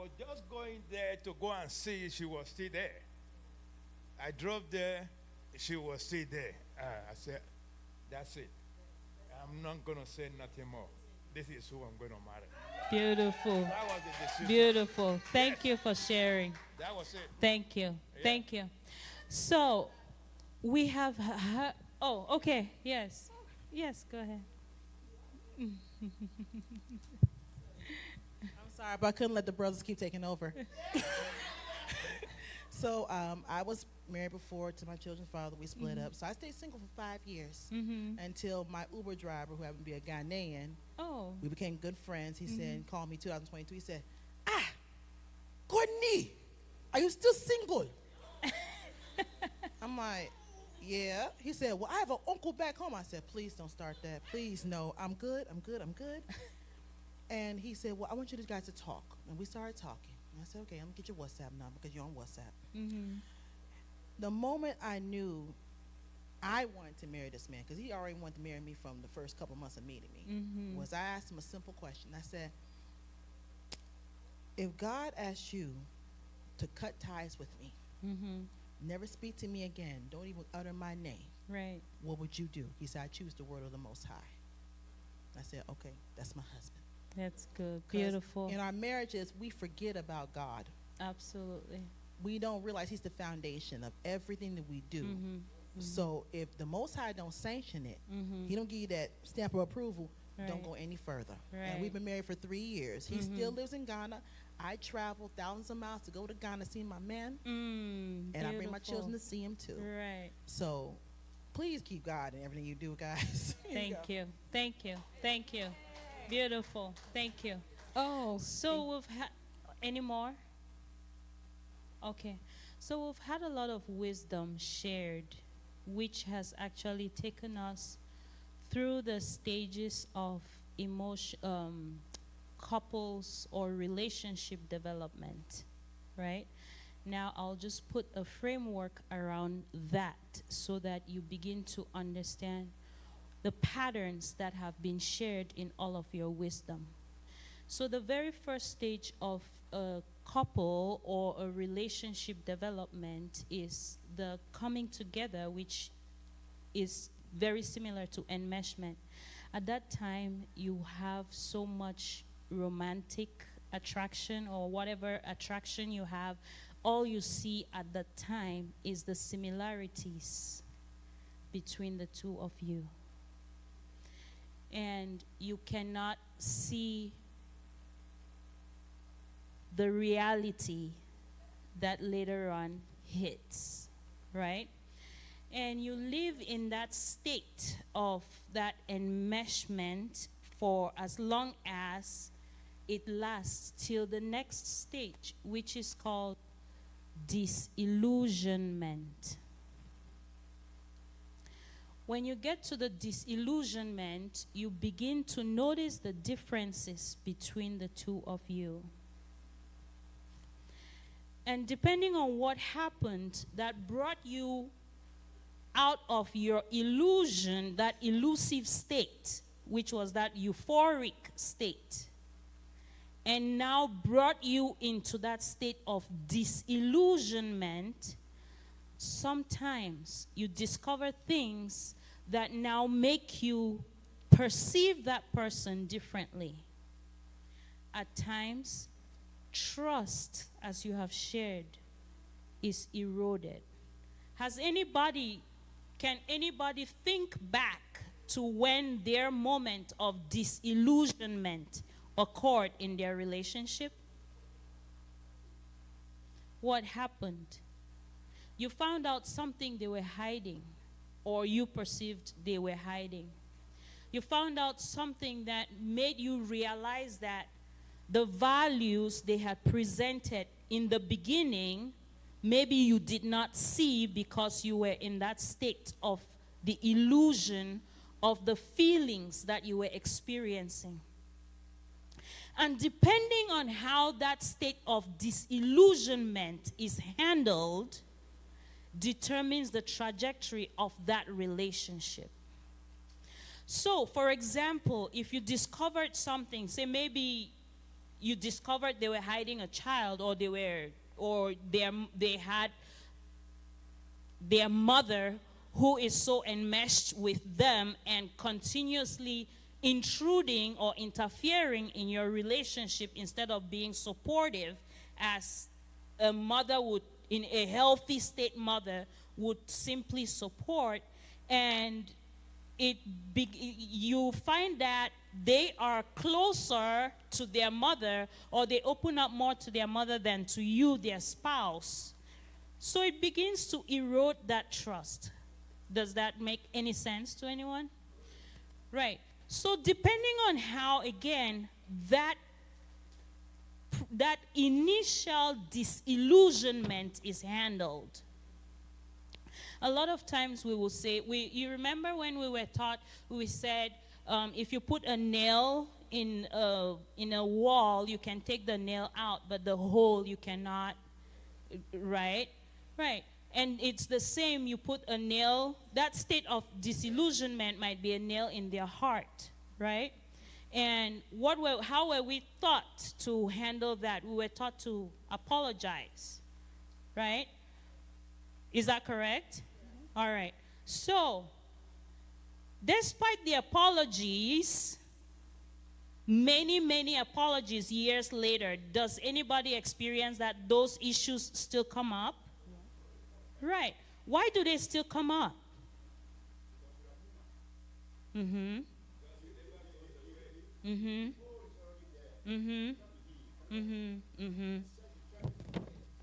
was just going there to go and see if she was still there. I drove there, she was still there. I said, that's it. I'm not going to say nothing more. This is who I'm going to marry. Beautiful. That was the decision. Beautiful. Thank you for sharing. That was it. Thank you. Yeah. Thank you. So, we have. Oh, okay. Yes. Yes, go ahead. I'm sorry, but I couldn't let the brothers keep taking over. So I was married before to my children's father. We split up. So I stayed single for 5 years until my Uber driver, who happened to be a Ghanaian, Oh. we became good friends. He said, called me 2022. He said, Courtney, are you still single? I'm like, yeah. He said, well, I have an uncle back home. I said, please don't start that. Please, no. I'm good. And he said, well, I want you guys to talk. And we started talking. And I said, okay, I'm going to get your WhatsApp number because you're on WhatsApp. The moment I knew I wanted to marry this man, because he already wanted to marry me from the first couple months of meeting me, was I asked him a simple question. I said, if God asked you to cut ties with me, never speak to me again, don't even utter my name, Right. what would you do? He said, I choose the word of the Most High. I said, okay, that's my husband. That's good. 'Cause Beautiful. in our marriages, we forget about God. Absolutely. We don't realize he's the foundation of everything that we do. So if the Most High don't sanction it, he don't give you that stamp of approval, don't Right. go any further. Right. And we've been married for 3 years. He still lives in Ghana. I travel thousands of miles to go to Ghana to see my man, and I bring my children to see him too. Right. So please keep God in everything you do, guys. Thank you. Thank you. Thank you. Beautiful. Thank you. Oh, So we've had any more? Okay. So we've had a lot of wisdom shared, which has actually taken us through the stages of emotion, couples or relationship development, right? Now I'll just put a framework around that so that you begin to understand the patterns that have been shared in all of your wisdom. So the very first stage of a couple or a relationship development is the coming together, which is very similar to enmeshment. At that time, you have so much romantic attraction or whatever attraction you have. All you see at that time is the similarities between the two of you. And you cannot see the reality that later on hits, right? And you live in that state of that enmeshment for as long as it lasts till the next stage, which is called disillusionment. When you get to the disillusionment, you begin to notice the differences between the two of you. And depending on what happened that brought you out of your illusion, that elusive state, which was that euphoric state, and now brought you into that state of disillusionment, sometimes you discover things that now make you perceive that person differently. At times, trust, as you have shared, is eroded. Can anybody think back to when their moment of disillusionment occurred in their relationship? What happened? You found out something they were hiding, or you perceived they were hiding. You found out something that made you realize that the values they had presented in the beginning, maybe you did not see because you were in that state of the illusion of the feelings that you were experiencing. And depending on how that state of disillusionment is handled, determines the trajectory of that relationship. So, for example, if you discovered something, say maybe you discovered they were hiding a child, or they had their mother who is so enmeshed with them and continuously intruding or interfering in your relationship instead of being supportive, as a mother would, in a healthy state mother would simply support. And you find that they are closer to their mother, or they open up more to their mother than to you, their spouse. So it begins to erode that trust. Does that make any sense to anyone? Right. So depending on how, again, that initial disillusionment is handled. A lot of times we will say, you remember when we were taught, we said, if you put a nail in a wall, you can take the nail out, but the hole you cannot, right? Right. And it's the same, you put a nail, that state of disillusionment might be a nail in their heart, right? And how were we taught to handle that? We were taught to apologize, right? Is that correct? Mm-hmm. All right. So, despite the apologies, many apologies years later, does anybody experience that those issues still come up? Right. Why do they still come up? Mm-hmm. Mm-hmm. Mm-hmm. Mm-hmm. Mm-hmm.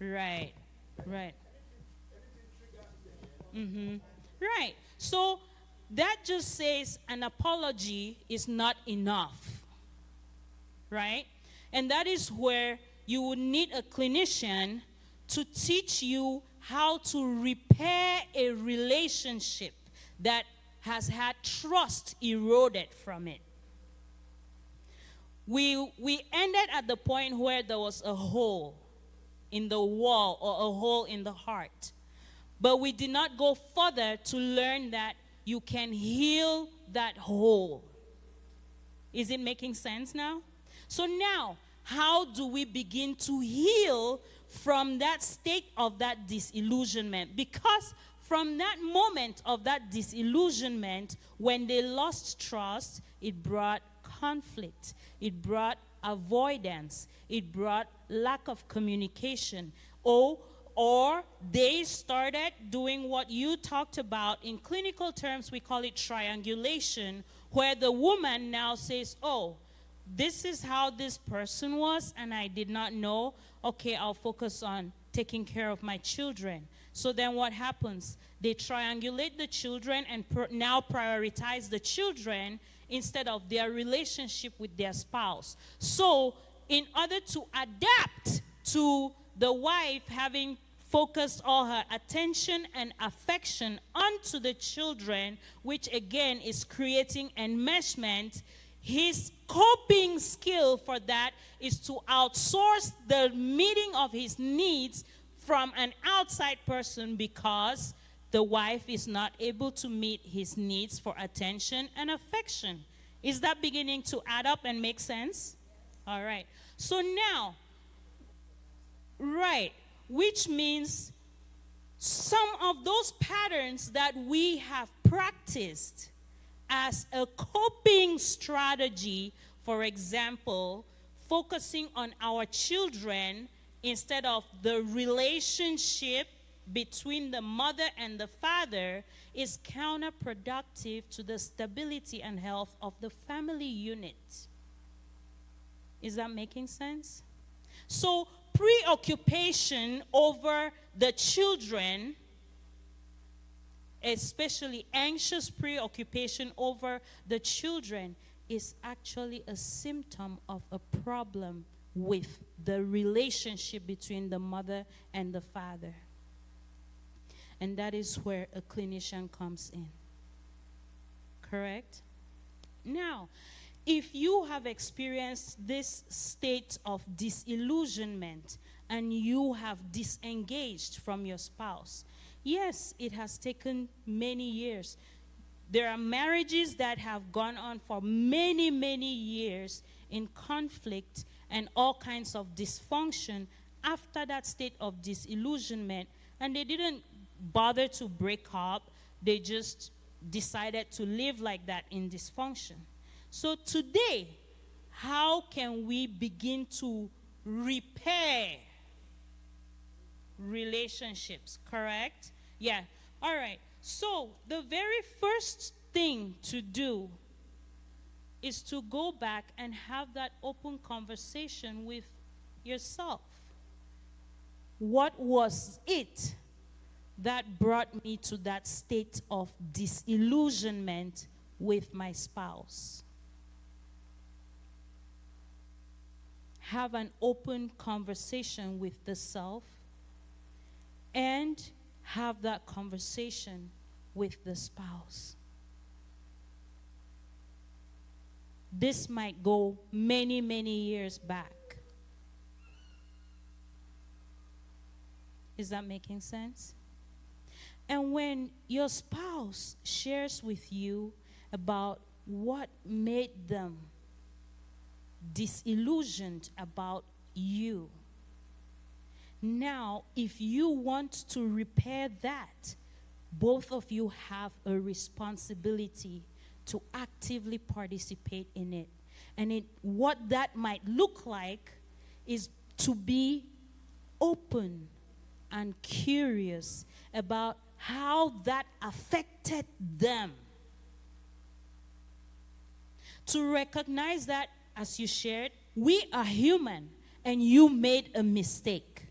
Right. Right. Mm-hmm. Right. So that just says an apology is not enough. Right? And that is where you would need a clinician to teach you how to repair a relationship that has had trust eroded from it. We ended at the point where there was a hole in the wall or a hole in the heart. But we did not go further to learn that you can heal that hole. Is it making sense now? So now, how do we begin to heal from that state of that disillusionment? Because from that moment of that disillusionment, when they lost trust, it brought conflict. It brought avoidance. It brought lack of communication. Or they started doing what you talked about. In clinical terms, we call it triangulation, where the woman now says, oh, this is how this person was, and I did not know. Okay, I'll focus on taking care of my children. So then what happens? They triangulate the children and now prioritize the children instead of their relationship with their spouse. So in order to adapt to the wife having focused all her attention and affection onto the children, which again is creating enmeshment, his coping skill for that is to outsource the meeting of his needs from an outside person, because the wife is not able to meet his needs for attention and affection. Is that beginning to add up and make sense? All right. So now, right, which means some of those patterns that we have practiced as a coping strategy, for example, focusing on our children instead of the relationship between the mother and the father, is counterproductive to the stability and health of the family unit. Is that making sense? So preoccupation over the children, especially anxious preoccupation over the children, is actually a symptom of a problem with the relationship between the mother and the father. And that is where a clinician comes in. Correct? Now, if you have experienced this state of disillusionment and you have disengaged from your spouse, yes, it has taken many years. There are marriages that have gone on for many years in conflict, and all kinds of dysfunction after that state of disillusionment, and they didn't bother to break up. They just decided to live like that in dysfunction. So today, how can we begin to repair relationships, correct? Yeah. All right. So the very first thing to do is to go back and have that open conversation with yourself. What was it that brought me to that state of disillusionment with my spouse? Have an open conversation with the self and have that conversation with the spouse. This might go many, many years back. Is that making sense? And when your spouse shares with you about what made them disillusioned about you, now, if you want to repair that, both of you have a responsibility to actively participate in it. And what that might look like is to be open and curious about how that affected them. To recognize that, as you shared, we are human and you made a mistake.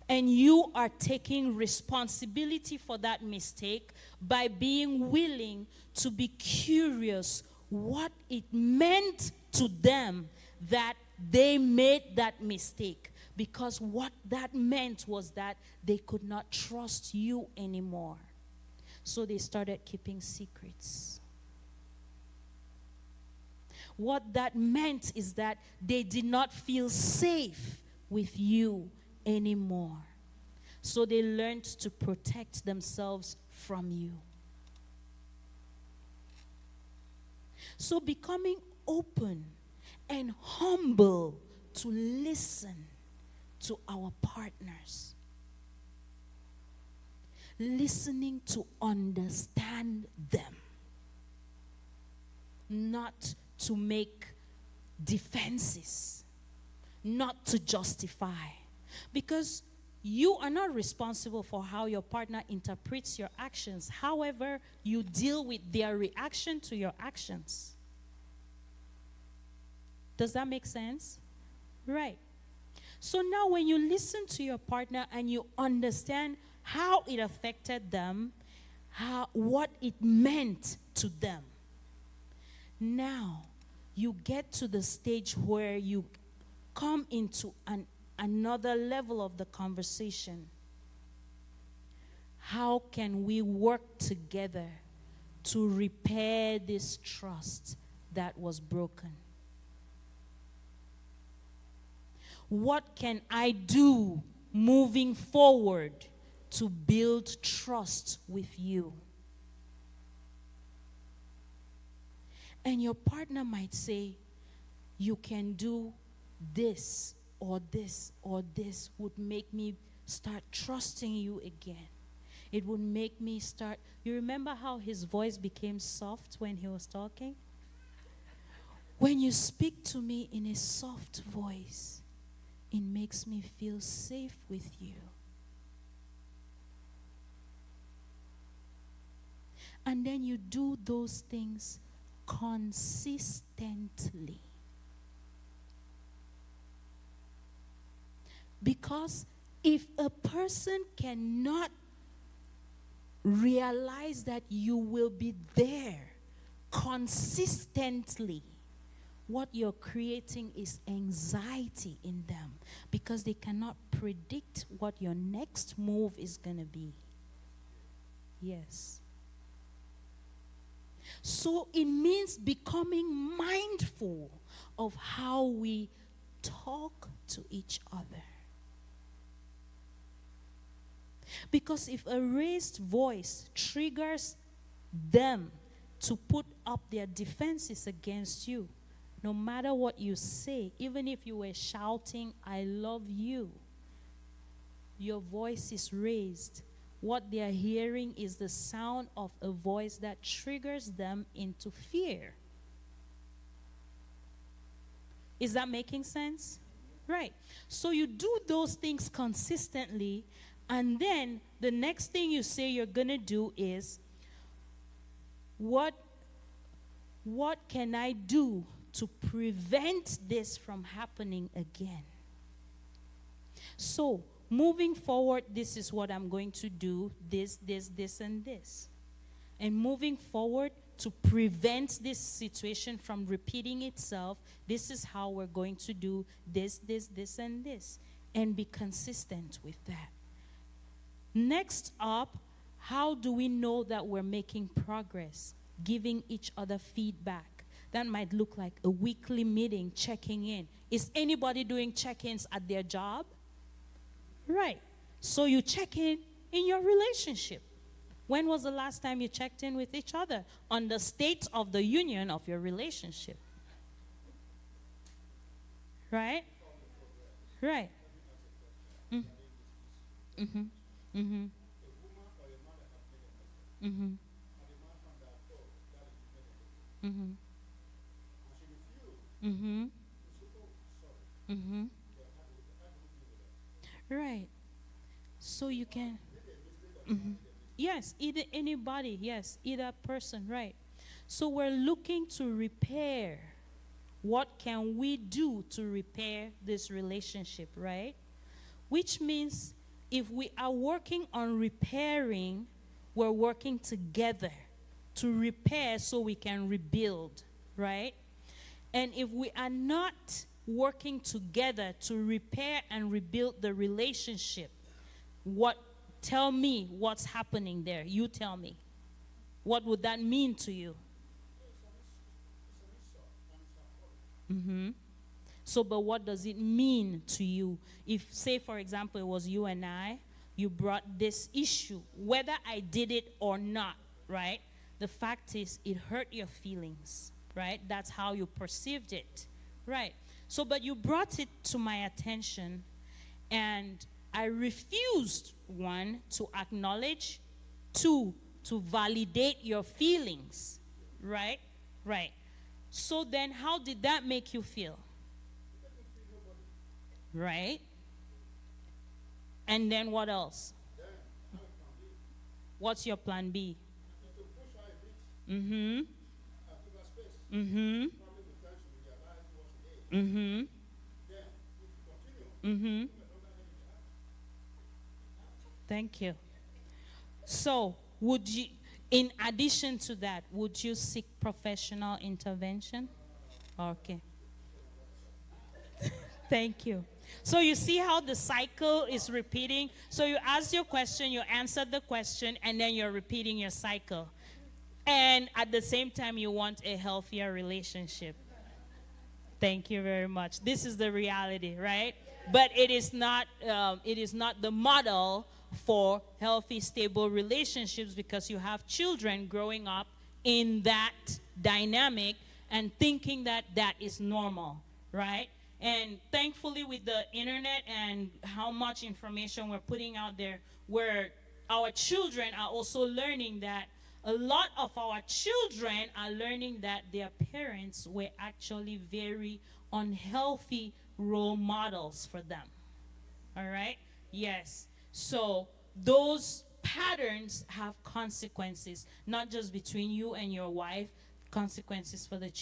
And you are taking responsibility for that mistake by being willing to be curious what it meant to them that they made that mistake. Because what that meant was that they could not trust you anymore. So they started keeping secrets. What that meant is that they did not feel safe with you anymore. So they learned to protect themselves from you. So becoming open and humble to listen to our partners. Listening to understand them. Not to make defenses. Not to justify. Because you are not responsible for how your partner interprets your actions. However, you deal with their reaction to your actions. Does that make sense? Right. So now when you listen to your partner and you understand how it affected them, what it meant to them, now you get to the stage where you come into another level of the conversation. How can we work together to repair this trust that was broken? What can I do moving forward to build trust with you? And your partner might say, you can do this or this or this would make me start trusting you again. It would make me start. You remember how his voice became soft when he was talking? When you speak to me in a soft voice, it makes me feel safe with you. And then you do those things consistently. Because if a person cannot realize that you will be there consistently, what you're creating is anxiety in them because they cannot predict what your next move is going to be. Yes. So it means becoming mindful of how we talk to each other. Because if a raised voice triggers them to put up their defenses against you, no matter what you say, even if you were shouting, I love you, your voice is raised. What they are hearing is the sound of a voice that triggers them into fear. Is that making sense? Right. So you do those things consistently, and then the next thing you say you're going to do is, what can I do to prevent this from happening again? So, moving forward, this is what I'm going to do, this, and this. And moving forward, to prevent this situation from repeating itself, this is how we're going to do this, and this. And be consistent with that. Next up, how do we know that we're making progress? Giving each other feedback. That might look like a weekly meeting, checking in. Is anybody doing check-ins at their job? Right. So you check in your relationship. When was the last time you checked in with each other on the state of the union of your relationship? Right? Right. Mm. Mm-hmm. Mm-hmm. Mm-hmm. Mm-hmm. Mm-hmm. Mm-hmm. Right. So you can. Mm-hmm. Yes, either anybody, yes, either person, right. So we're looking to repair. What can we do to repair this relationship, right? Which means if we are working on repairing, we're working together to repair so we can rebuild, right? And if we are not working together to repair and rebuild the relationship, tell me what's happening there. You tell me. What would that mean to you? Mm-hmm. So, but what does it mean to you? If, say, for example, it was you and I, you brought this issue, whether I did it or not, right? The fact is, it hurt your feelings, right? That's how you perceived it, right? So, but you brought it to my attention, and I refused, one, to acknowledge, two, to validate your feelings, right? Right. So then how did that make you feel? Right? And then what else? What's your plan B? Mm-hmm. Mm-hmm. Mm-hmm. Mm-hmm. Thank you. So, would you, in addition to that, would you seek professional intervention? Okay. Thank you. So you see how the cycle is repeating? So you ask your question, you answer the question, and then you're repeating your cycle. And at the same time, you want a healthier relationship. Thank you very much. This is the reality, right? But it is not the model for healthy, stable relationships, because you have children growing up in that dynamic and thinking that that is normal, right? And thankfully, with the internet and how much information we're putting out there, where our children are also learning that, a lot of our children are learning that their parents were actually very unhealthy role models for them. All right? Yes. So those patterns have consequences, not just between you and your wife, consequences for the children.